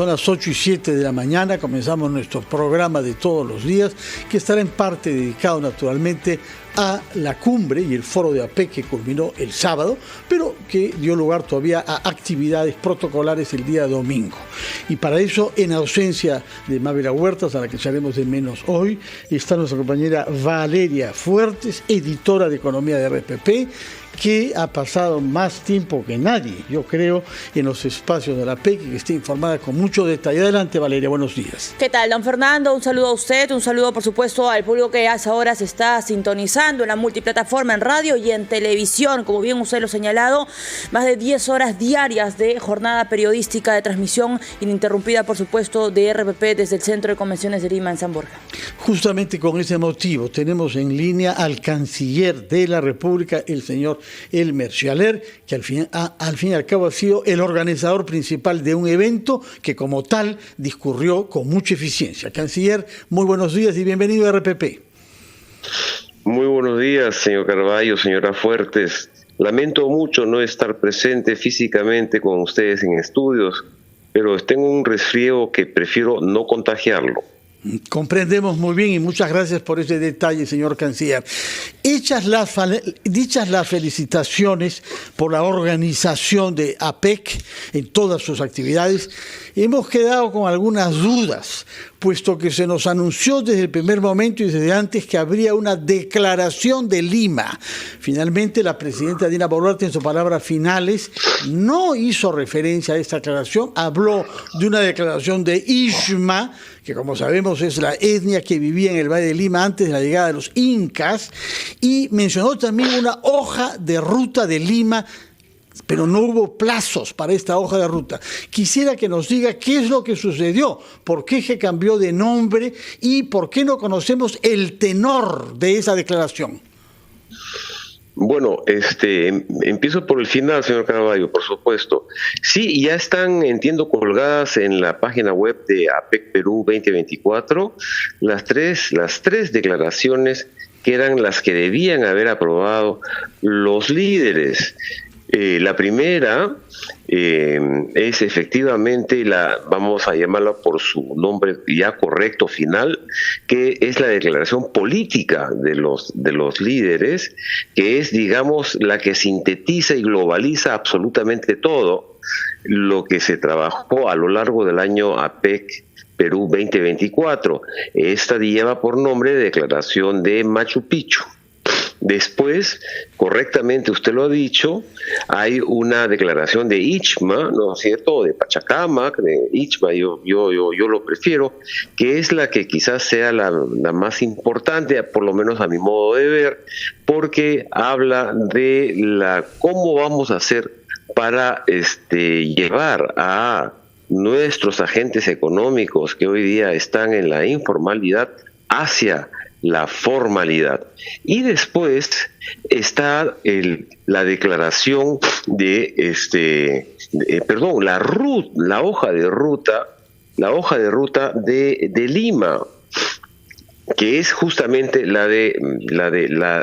Son las 8:07 de la mañana, comenzamos nuestro programa de todos los días, que estará en parte dedicado naturalmente a la cumbre y el foro de APEC que culminó el sábado, pero que dio lugar todavía a actividades protocolares el día domingo. Y para eso, en ausencia de Mávila Huertas, a la que echaremos de menos hoy, está nuestra compañera Valeria Fuertes, editora de Economía de RPP, que ha pasado más tiempo que nadie, yo creo, en los espacios de la APEC y que está informada con mucho detalle. Adelante, Valeria, buenos días. ¿Qué tal, don Fernando? Un saludo a usted, un saludo, por supuesto, al público que a esa hora se está sintonizando en la multiplataforma, en radio y en televisión. Como bien usted lo ha señalado, más de 10 horas diarias de jornada periodística de transmisión ininterrumpida, por supuesto, de RPP desde el Centro de Convenciones de Lima, en San Borja. Justamente con ese motivo tenemos en línea al canciller de la República, el señor Elmer Schaller, que al fin y al cabo ha sido el organizador principal de un evento que como tal discurrió con mucha eficiencia. Canciller, muy buenos días y bienvenido a RPP. Muy buenos días, señor Carvalho, señora Fuertes. Lamento mucho no estar presente físicamente con ustedes en estudios, pero tengo un resfrío que prefiero no contagiarlo. Comprendemos muy bien y muchas gracias por ese detalle, señor canciller. Dichas las felicitaciones por la organización de APEC en todas sus actividades, hemos quedado con algunas dudas, puesto que se nos anunció desde el primer momento y desde antes que habría una declaración de Lima. Finalmente, la presidenta Dina Boluarte, en sus palabras finales, no hizo referencia a esta declaración, habló de una declaración de Ishma, que como sabemos es la etnia que vivía en el Valle de Lima antes de la llegada de los incas, y mencionó también una hoja de ruta de Lima, pero no hubo plazos para esta hoja de ruta. Quisiera que nos diga qué es lo que sucedió, por qué se cambió de nombre y por qué no conocemos el tenor de esa declaración. Bueno, empiezo por el final, señor Carvalho, por supuesto. Sí, ya están, entiendo, colgadas en la página web de APEC Perú 2024 las tres declaraciones que eran las que debían haber aprobado los líderes. La primera es efectivamente vamos a llamarla por su nombre ya correcto final, que es la declaración política de los líderes, que es, digamos, la que sintetiza y globaliza absolutamente todo lo que se trabajó a lo largo del año APEC Perú 2024. Esta lleva por nombre Declaración de Machu Picchu. Después, correctamente usted lo ha dicho, hay una declaración de Ishma, ¿no es cierto?, de Pachacamac, de Ishma, yo lo prefiero, que es la que quizás sea la más importante, por lo menos a mi modo de ver, porque habla de cómo vamos a hacer para llevar a nuestros agentes económicos que hoy día están en la informalidad hacia la formalidad. Y después está la declaración de la hoja de ruta de Lima, que es justamente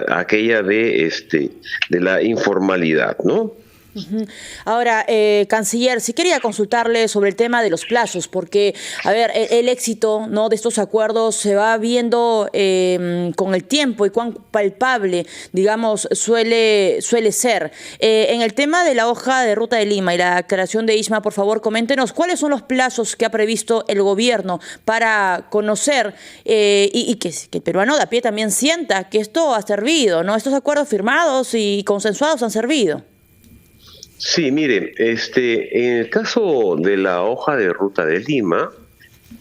aquella de la informalidad, ¿no? Ahora, canciller, sí quería consultarle sobre el tema de los plazos, porque, a ver, el éxito, ¿no?, de estos acuerdos se va viendo con el tiempo y cuán palpable, digamos, suele ser. En el tema de la hoja de ruta de Lima y la declaración de Ishma, por favor, coméntenos cuáles son los plazos que ha previsto el gobierno para conocer y que el peruano de a pie también sienta que esto ha servido, ¿no? Estos acuerdos firmados y consensuados han servido. Sí, mire, en el caso de la hoja de ruta de Lima,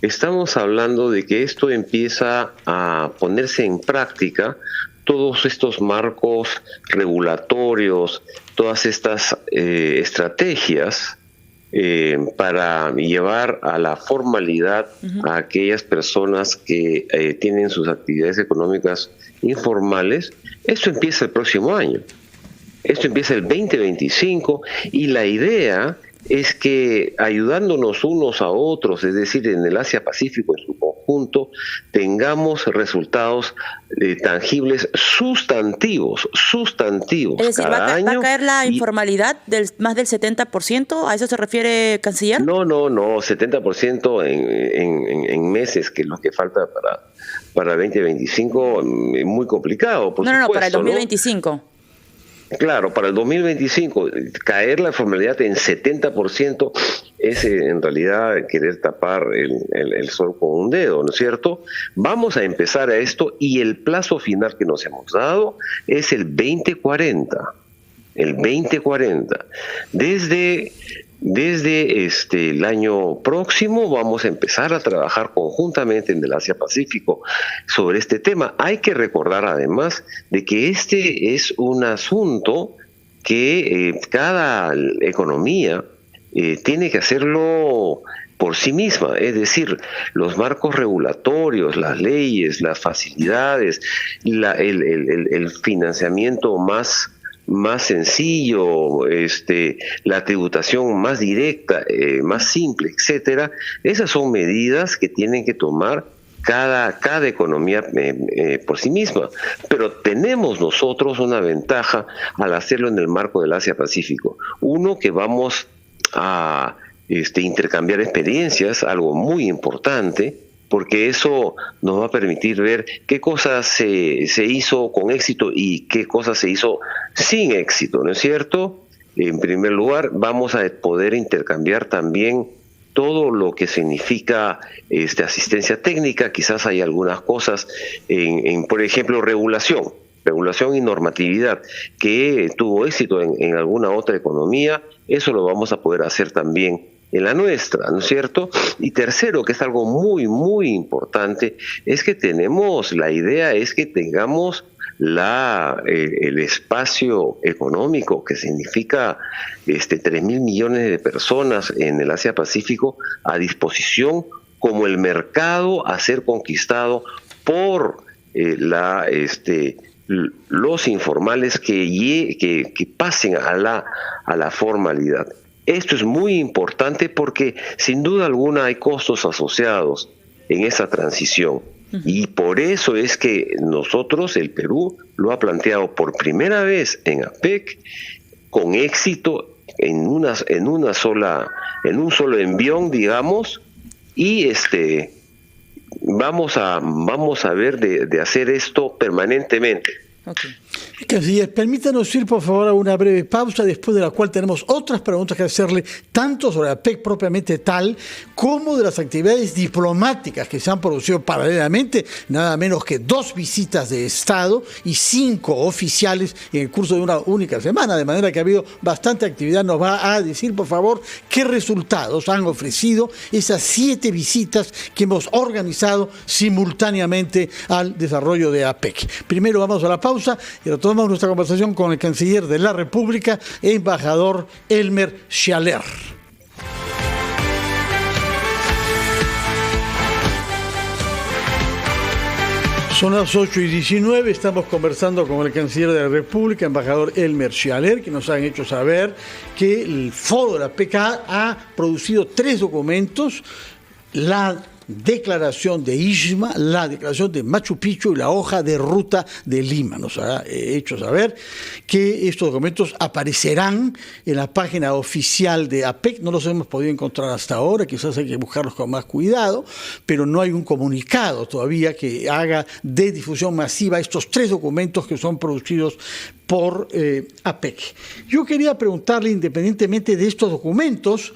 estamos hablando de que esto empieza a ponerse en práctica, todos estos marcos regulatorios, todas estas estrategias para llevar a la formalidad a aquellas personas que tienen sus actividades económicas informales. Esto empieza el próximo año. Esto empieza el 2025 y la idea es que ayudándonos unos a otros, es decir, en el Asia-Pacífico en su conjunto, conjunto tengamos resultados tangibles sustantivos Es decir, cada ¿va año. a caer la informalidad más del 70%? ¿A eso se refiere, canciller? No, 70% en meses, que es lo que falta para 2025, muy complicado, por supuesto. No, para el 2025. ¿No? Claro, para el 2025, caer la formalidad en 70% es en realidad querer tapar el sol con un dedo, ¿no es cierto? Vamos a empezar a esto y el plazo final que nos hemos dado es el 2040. El 2040. Desde el año próximo vamos a empezar a trabajar conjuntamente en el Asia-Pacífico sobre este tema. Hay que recordar además de que este es un asunto que cada economía tiene que hacerlo por sí misma, es decir, los marcos regulatorios, las leyes, las facilidades, el financiamiento más sencillo, la tributación más directa, más simple, etcétera. Esas son medidas que tienen que tomar cada economía por sí misma, pero tenemos nosotros una ventaja al hacerlo en el marco del Asia-Pacífico. Uno, que vamos a intercambiar experiencias, algo muy importante, porque eso nos va a permitir ver qué cosas se hizo con éxito y qué cosas se hizo sin éxito, ¿no es cierto? En primer lugar, vamos a poder intercambiar también todo lo que significa asistencia técnica. Quizás hay algunas cosas, por ejemplo, regulación y normatividad, que tuvo éxito en alguna otra economía. Eso lo vamos a poder hacer también en la nuestra, ¿no es cierto? Y tercero, que es algo muy, muy importante, es que la idea es que tengamos el espacio económico, que significa 3.000 millones de personas en el Asia-Pacífico, a disposición como el mercado a ser conquistado por los informales que pasen a la formalidad. Esto es muy importante porque sin duda alguna hay costos asociados en esa transición. Y por eso es que nosotros, el Perú, lo ha planteado por primera vez en APEC con éxito en un solo envión, digamos, y vamos a ver de hacer esto permanentemente. Okay. Canciller, permítanos ir por favor a una breve pausa, después de la cual tenemos otras preguntas que hacerle, tanto sobre la PEC propiamente tal, como de las actividades diplomáticas que se han producido paralelamente, nada menos que 2 visitas de Estado y 5 oficiales en el curso de una única semana, de manera que ha habido bastante actividad. Nos va a decir, por favor, qué resultados han ofrecido esas 7 visitas que hemos organizado simultáneamente al desarrollo de APEC. Primero vamos a la pausa y retomamos nuestra conversación con el canciller de la República, embajador Elmer Schaller. Son las 8:19, estamos conversando con el canciller de la República, embajador Elmer Schaller, que nos han hecho saber que el foro de la PK ha producido 3 documentos: la declaración de Ixma, la declaración de Machu Picchu y la hoja de ruta de Lima. Nos ha hecho saber que estos documentos aparecerán en la página oficial de APEC. No los hemos podido encontrar hasta ahora, quizás hay que buscarlos con más cuidado, pero no hay un comunicado todavía que haga de difusión masiva estos 3 documentos que son producidos por APEC. Yo quería preguntarle, independientemente de estos documentos,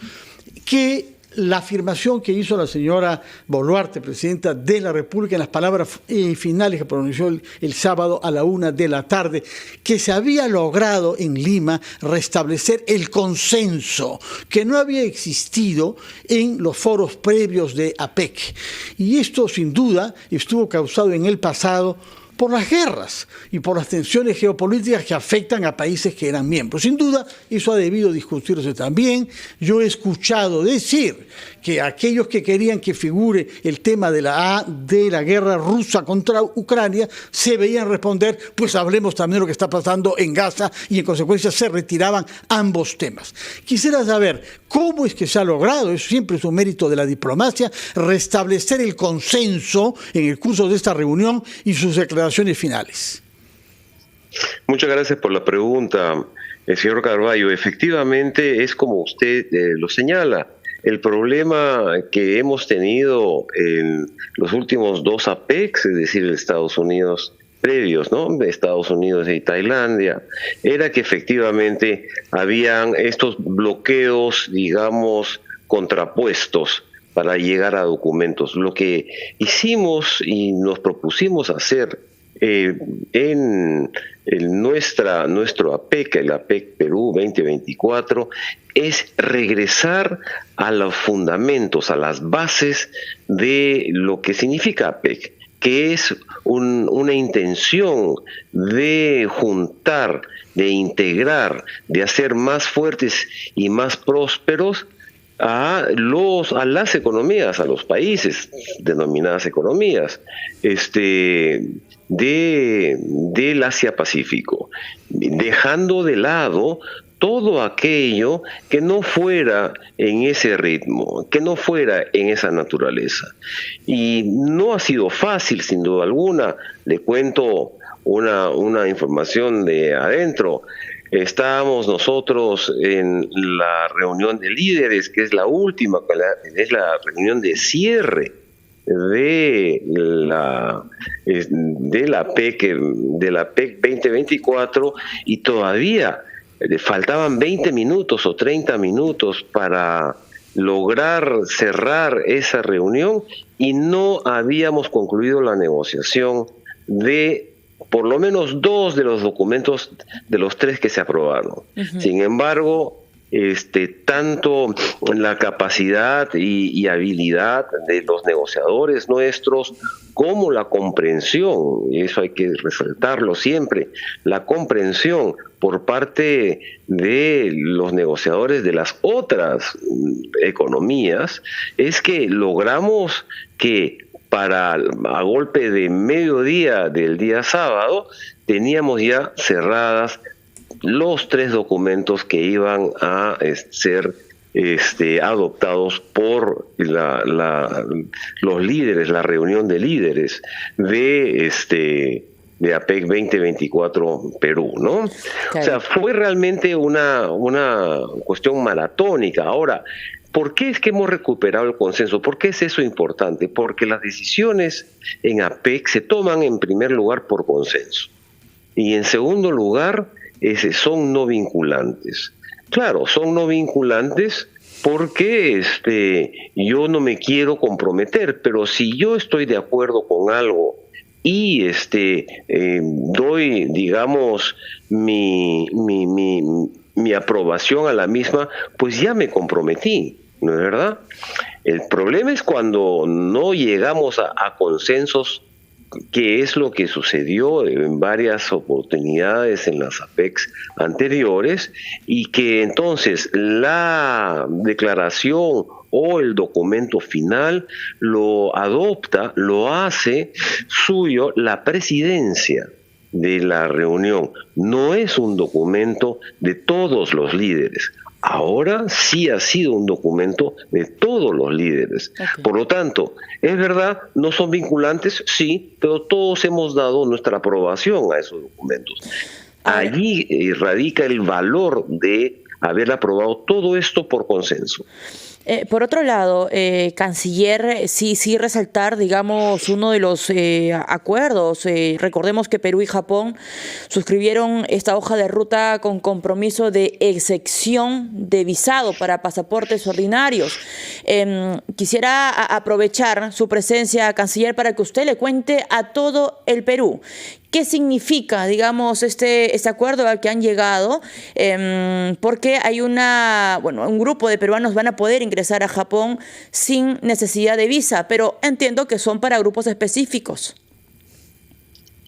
que la afirmación que hizo la señora Boluarte, presidenta de la República, en las palabras finales que pronunció el sábado a la 1 de la tarde, que se había logrado en Lima restablecer el consenso que no había existido en los foros previos de APEC. Y esto, sin duda, estuvo causado en el pasado por las guerras y por las tensiones geopolíticas que afectan a países que eran miembros. Sin duda, eso ha debido discutirse también. Yo he escuchado decir que aquellos que querían que figure el tema de la guerra rusa contra Ucrania se veían responder, pues hablemos también de lo que está pasando en Gaza, y en consecuencia se retiraban ambos temas. Quisiera saber cómo es que se ha logrado, eso siempre es un mérito de la diplomacia, restablecer el consenso en el curso de esta reunión y sus declaraciones finales. Muchas gracias por la pregunta, señor Carvalho. Efectivamente, es como usted lo señala. El problema que hemos tenido en los últimos 2 APECs, es decir, Estados Unidos previos, ¿no?, de Estados Unidos y Tailandia, era que efectivamente habían estos bloqueos, digamos, contrapuestos para llegar a documentos. Lo que hicimos y nos propusimos hacer en nuestro APEC, el APEC Perú 2024, es regresar a los fundamentos, a las bases de lo que significa APEC, que es una intención de juntar, de integrar, de hacer más fuertes y más prósperos a las economías, a los países denominadas economías del Asia-Pacífico, dejando de lado todo aquello que no fuera en ese ritmo, que no fuera en esa naturaleza. Y no ha sido fácil, sin duda alguna. Le cuento una información de adentro. Estábamos nosotros en la reunión de líderes, que es la última, es la reunión de cierre de la PEC 2024, y todavía faltaban 20 minutos o 30 minutos para lograr cerrar esa reunión, y no habíamos concluido la negociación de por lo menos 2 de los documentos de los 3 que se aprobaron. Uh-huh. Sin embargo, tanto la capacidad y habilidad de los negociadores nuestros, como la comprensión, y eso hay que resaltarlo siempre, la comprensión por parte de los negociadores de las otras economías, es que logramos que a golpe de mediodía del día sábado teníamos ya cerradas los 3 documentos que iban a ser adoptados por los líderes, la reunión de líderes de APEC 2024 Perú, ¿no? Claro. O sea, fue realmente una cuestión maratónica. Ahora, ¿por qué es que hemos recuperado el consenso? ¿Por qué es eso importante? Porque las decisiones en APEC se toman en primer lugar por consenso, y en segundo lugar son no vinculantes. Claro, son no vinculantes porque yo no me quiero comprometer, pero si yo estoy de acuerdo con algo y doy, digamos, mi aprobación a la misma, pues ya me comprometí, ¿no es verdad? El problema es cuando no llegamos a consensos, que es lo que sucedió en varias oportunidades en las APECs anteriores, y que entonces la declaración o el documento final lo adopta, lo hace suyo la presidencia de la reunión. No es un documento de todos los líderes. Ahora sí ha sido un documento de todos los líderes. Okay. Por lo tanto, es verdad, no son vinculantes, sí, pero todos hemos dado nuestra aprobación a esos documentos. Allí radica el valor de haber aprobado todo esto por consenso. Por otro lado, canciller, sí resaltar, digamos, uno de los acuerdos. Recordemos que Perú y Japón suscribieron esta hoja de ruta con compromiso de exención de visado para pasaportes ordinarios. Quisiera aprovechar su presencia, canciller, para que usted le cuente a todo el Perú ¿qué significa, digamos, este acuerdo al que han llegado? Porque hay un grupo de peruanos van a poder ingresar a Japón sin necesidad de visa, pero entiendo que son para grupos específicos.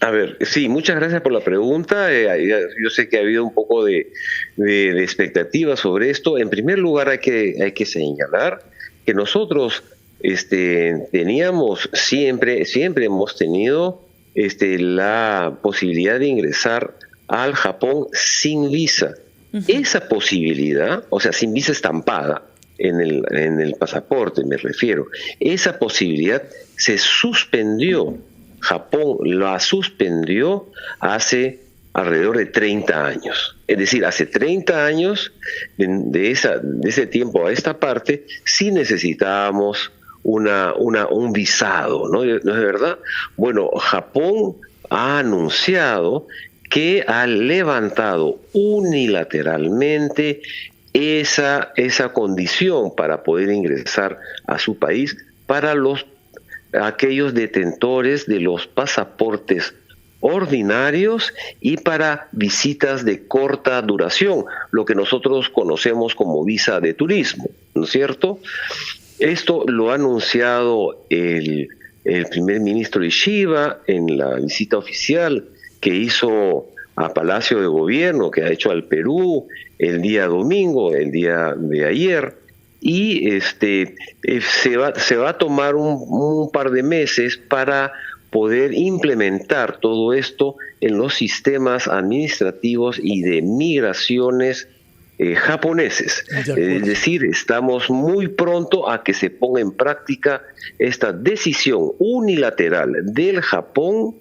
A ver, sí, muchas gracias por la pregunta. Yo sé que ha habido un poco de expectativa sobre esto. En primer lugar, hay que señalar que nosotros teníamos siempre hemos tenido la posibilidad de ingresar al Japón sin visa. Esa posibilidad, o sea, sin visa estampada en el pasaporte, me refiero, esa posibilidad se suspendió. Japón la suspendió hace alrededor de 30 años. Es decir, hace 30 años, de ese tiempo a esta parte, sí necesitábamos un visado, ¿no es verdad? Bueno, Japón ha anunciado que ha levantado unilateralmente esa condición para poder ingresar a su país para aquellos detentores de los pasaportes ordinarios y para visitas de corta duración, lo que nosotros conocemos como visa de turismo, ¿no es cierto? Esto lo ha anunciado el primer ministro Ishiba en la visita oficial que hizo a Palacio de Gobierno, que ha hecho al Perú el día domingo, el día de ayer. Y se va a tomar un par de meses para poder implementar todo esto en los sistemas administrativos y de migraciones japoneses. Es decir, estamos muy pronto a que se ponga en práctica esta decisión unilateral del Japón,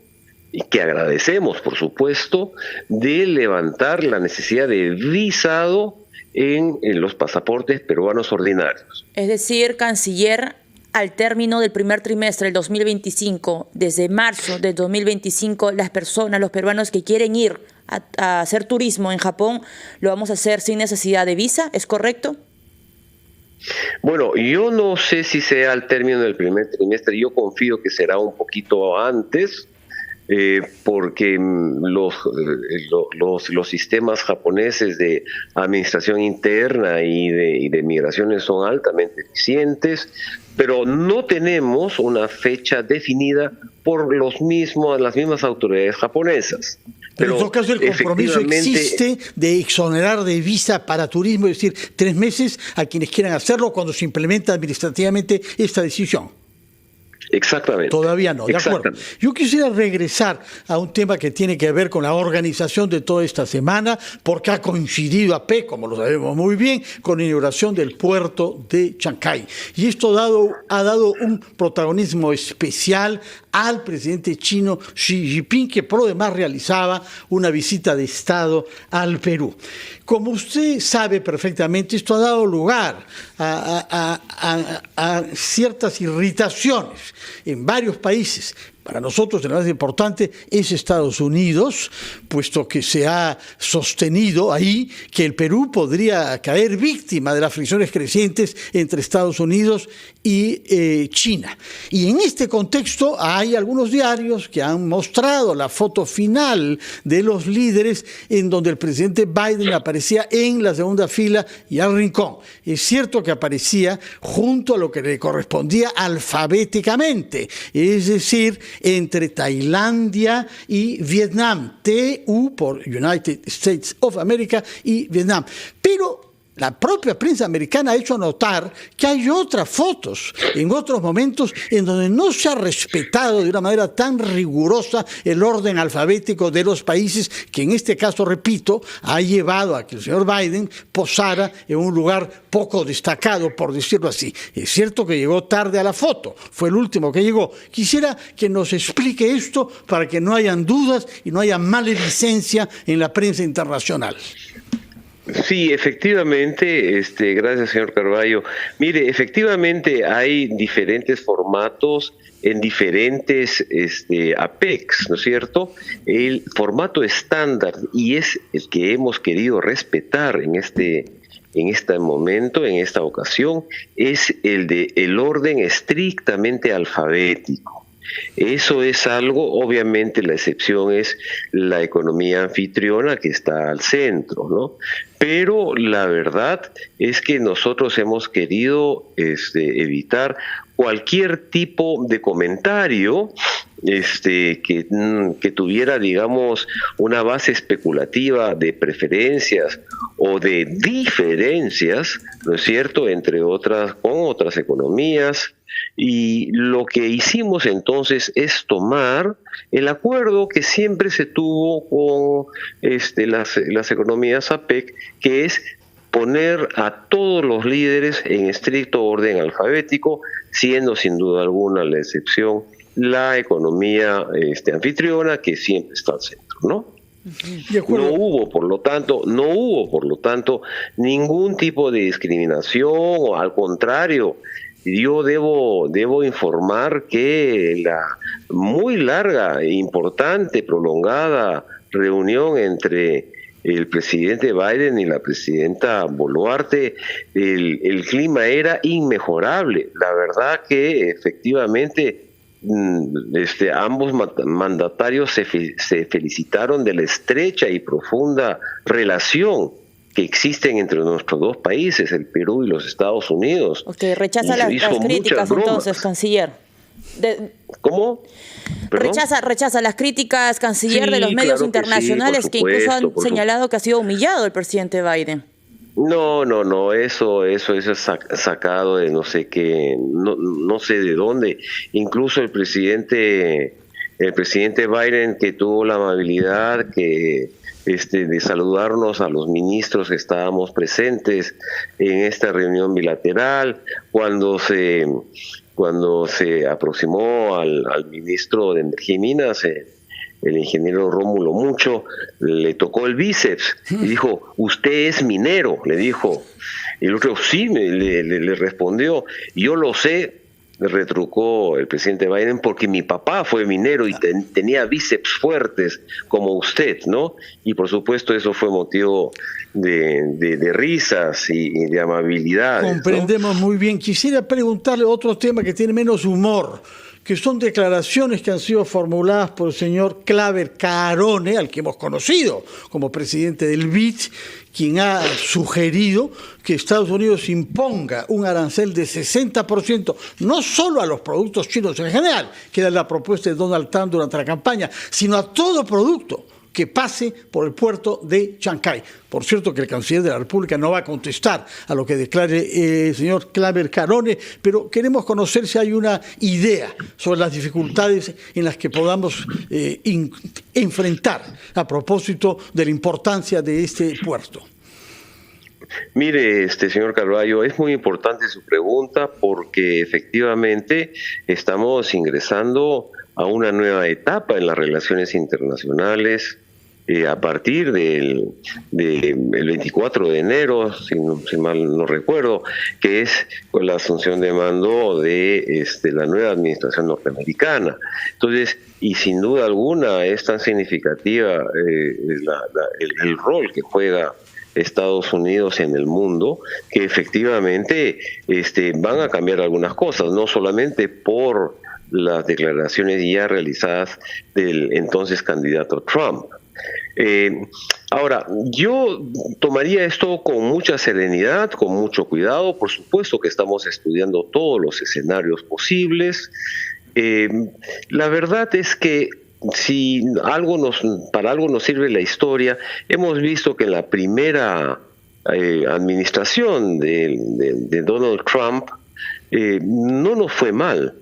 y que agradecemos, por supuesto, de levantar la necesidad de visado en los pasaportes peruanos ordinarios. Es decir, canciller, al término del primer trimestre del 2025, desde marzo del 2025, las personas, los peruanos que quieren ir a hacer turismo en Japón, lo vamos a hacer sin necesidad de visa, ¿es correcto? Bueno, yo no sé si sea al término del primer trimestre, yo confío que será un poquito antes, porque los sistemas japoneses de administración interna y de migraciones son altamente eficientes, pero no tenemos una fecha definida por las mismas autoridades japonesas. Pero en todo caso el compromiso existe de exonerar de visa para turismo, es decir, 3 meses a quienes quieran hacerlo cuando se implementa administrativamente esta decisión. Exactamente. Todavía no, de acuerdo. Yo quisiera regresar a un tema que tiene que ver con la organización de toda esta semana, porque ha coincidido APEC, como lo sabemos muy bien, con la inauguración del puerto de Chancay. Y esto ha dado un protagonismo especial al presidente chino Xi Jinping, que por lo demás realizaba una visita de Estado al Perú. Como usted sabe perfectamente, esto ha dado lugar a ciertas irritaciones en varios países. Para nosotros el más importante es Estados Unidos, puesto que se ha sostenido ahí que el Perú podría caer víctima de las fricciones crecientes entre Estados Unidos y China. Y en este contexto hay algunos diarios que han mostrado la foto final de los líderes en donde el presidente Biden aparecía en la segunda fila y al rincón. Es cierto que aparecía junto a lo que le correspondía alfabéticamente, es decir, entre Tailandia y Vietnam, TU por United States of America y Vietnam. Pero la propia prensa americana ha hecho notar que hay otras fotos en otros momentos en donde no se ha respetado de una manera tan rigurosa el orden alfabético de los países, que en este caso, repito, ha llevado a que el señor Biden posara en un lugar poco destacado, por decirlo así. Es cierto que llegó tarde a la foto, fue el último que llegó. Quisiera que nos explique esto para que no hayan dudas y no haya maledicencia en la prensa internacional. Sí, efectivamente, gracias señor Carballo. Mire, efectivamente hay diferentes formatos en diferentes APECs, ¿no es cierto? El formato estándar, y es el que hemos querido respetar en este momento, en esta ocasión, es el orden estrictamente alfabético. Eso es algo, obviamente la excepción es la economía anfitriona que está al centro, ¿no? Pero la verdad es que nosotros hemos querido evitar cualquier tipo de comentario que tuviera, digamos, una base especulativa de preferencias o de diferencias, ¿no es cierto?, con otras economías. Y lo que hicimos entonces es tomar el acuerdo que siempre se tuvo con las economías APEC, que es poner a todos los líderes en estricto orden alfabético, siendo sin duda alguna la excepción la economía anfitriona, que siempre está al centro, ¿no? No hubo, por lo tanto, ningún tipo de discriminación, o al contrario, yo debo informar que la muy larga, importante, prolongada reunión entre el presidente Biden y la presidenta Boluarte, el clima era inmejorable. La verdad que efectivamente ambos mandatarios se felicitaron de la estrecha y profunda relación que existen entre nuestros dos países, el Perú y los Estados Unidos. Rechaza las críticas entonces, canciller. ¿Cómo? Rechaza las críticas, canciller, de los medios internacionales, que incluso han señalado que ha sido humillado el presidente Biden. No, eso es sacado de no sé qué, no sé de dónde. Incluso el presidente Biden, que tuvo la amabilidad de saludarnos a los ministros que estábamos presentes en esta reunión bilateral, cuando se aproximó al ministro de Energía y Minas, el ingeniero Rómulo Mucho, le tocó el bíceps y dijo: usted es minero, le dijo. Y el otro sí, le respondió: yo lo sé, le retrucó el presidente Biden, porque mi papá fue minero y tenía bíceps fuertes como usted, ¿no? Y por supuesto eso fue motivo de risas y de amabilidad. Comprendemos, ¿no? Muy bien. Quisiera preguntarle otro tema que tiene menos humor, que son declaraciones que han sido formuladas por el señor Claver Carone, al que hemos conocido como presidente del BID, quien ha sugerido que Estados Unidos imponga un arancel de 60%, no solo a los productos chinos en general, que era la propuesta de Donald Trump durante la campaña, sino a todo producto que pase por el puerto de Chancay. Por cierto, que el canciller de la República no va a contestar a lo que declare el señor Claver Carone, pero queremos conocer si hay una idea sobre las dificultades en las que podamos enfrentar a propósito de la importancia de este puerto. Mire, señor Carvalho, es muy importante su pregunta, porque efectivamente estamos ingresando a una nueva etapa en las relaciones internacionales a partir del 24 de enero, si mal no recuerdo, que es con la asunción de mando de la nueva administración norteamericana. Entonces, y sin duda alguna es tan significativa el rol que juega Estados Unidos en el mundo, que efectivamente van a cambiar algunas cosas, no solamente por las declaraciones ya realizadas del entonces candidato Trump. Ahora, yo tomaría esto con mucha serenidad, con mucho cuidado. Por supuesto que estamos estudiando todos los escenarios posibles. La verdad es que si para algo nos sirve la historia, hemos visto que en la primera administración de Donald Trump no nos fue mal,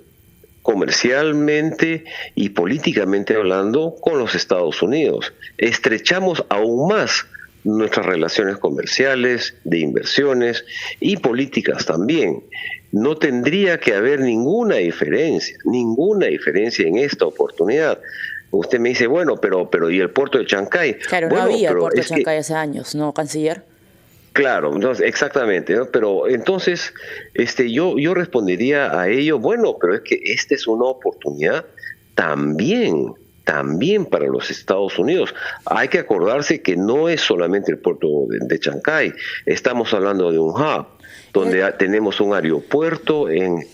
comercialmente y políticamente hablando, con los Estados Unidos. Estrechamos aún más nuestras relaciones comerciales, de inversiones y políticas también. No tendría que haber ninguna diferencia en esta oportunidad. Usted me dice, bueno, pero ¿y el puerto de Chancay? Claro, bueno, no había el puerto de Chancay hace años, ¿no, canciller? Claro, entonces, exactamente, ¿no? Pero entonces yo respondería a ello, bueno, pero es que esta es una oportunidad también para los Estados Unidos. Hay que acordarse que no es solamente el puerto de Chancay, estamos hablando de un hub, donde tenemos un aeropuerto en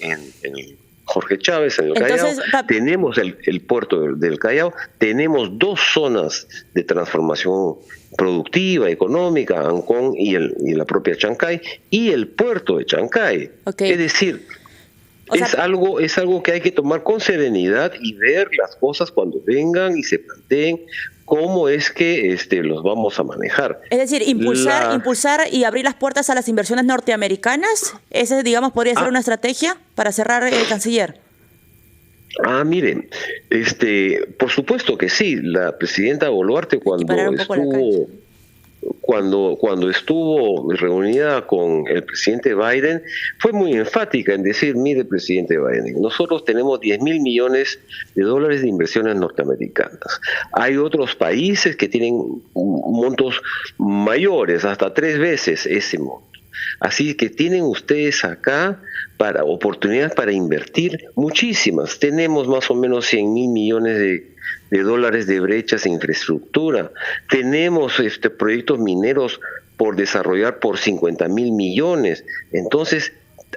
Jorge Chávez, en el Callao, tenemos el puerto del Callao, tenemos dos zonas de transformación productiva, económica, Ancón y la propia Chancay, y el puerto de Chancay. Okay. Es decir, Es algo que hay que tomar con serenidad y ver las cosas cuando vengan y se planteen cómo es que los vamos a manejar. Es decir, impulsar y abrir las puertas a las inversiones norteamericanas, ese, digamos, podría ser una estrategia para cerrar, canciller. Miren, por supuesto que sí. La presidenta Boluarte cuando estuvo reunida con el presidente Biden, fue muy enfática en decir: mire, presidente Biden, nosotros tenemos $10,000 millones de inversiones norteamericanas. Hay otros países que tienen montos mayores, hasta 3 veces ese monto. Así que tienen ustedes acá oportunidades para invertir muchísimas. Tenemos más o menos $100,000 millones de dólares de brechas en infraestructura. Tenemos proyectos mineros por desarrollar por $50,000 millones. Entonces,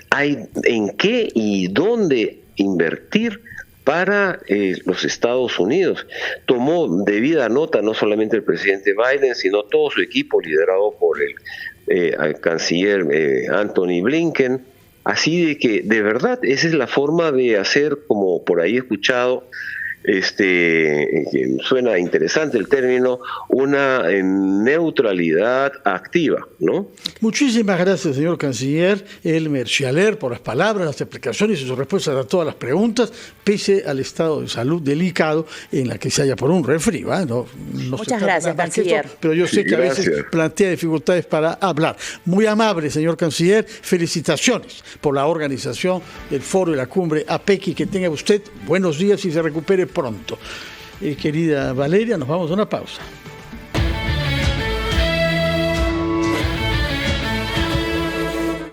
hay en qué y dónde invertir para los Estados Unidos. Tomó debida nota no solamente el presidente Biden, sino todo su equipo liderado por el canciller Anthony Blinken. Así de que, de verdad, esa es la forma de hacer, como por ahí he escuchado, que suena interesante el término, una neutralidad activa, ¿no? Muchísimas gracias, señor canciller Elmer Schaller, por las palabras, las explicaciones y sus respuestas a todas las preguntas, pese al estado de salud delicado en la que se halla por un resfrío. Muchas gracias, canciller. Pero yo sé que a veces plantea dificultades para hablar. Muy amable, señor canciller. Felicitaciones por la organización del foro de la cumbre APEC y que tenga usted buenos días y se recupere pronto. Querida Valeria, nos vamos a una pausa.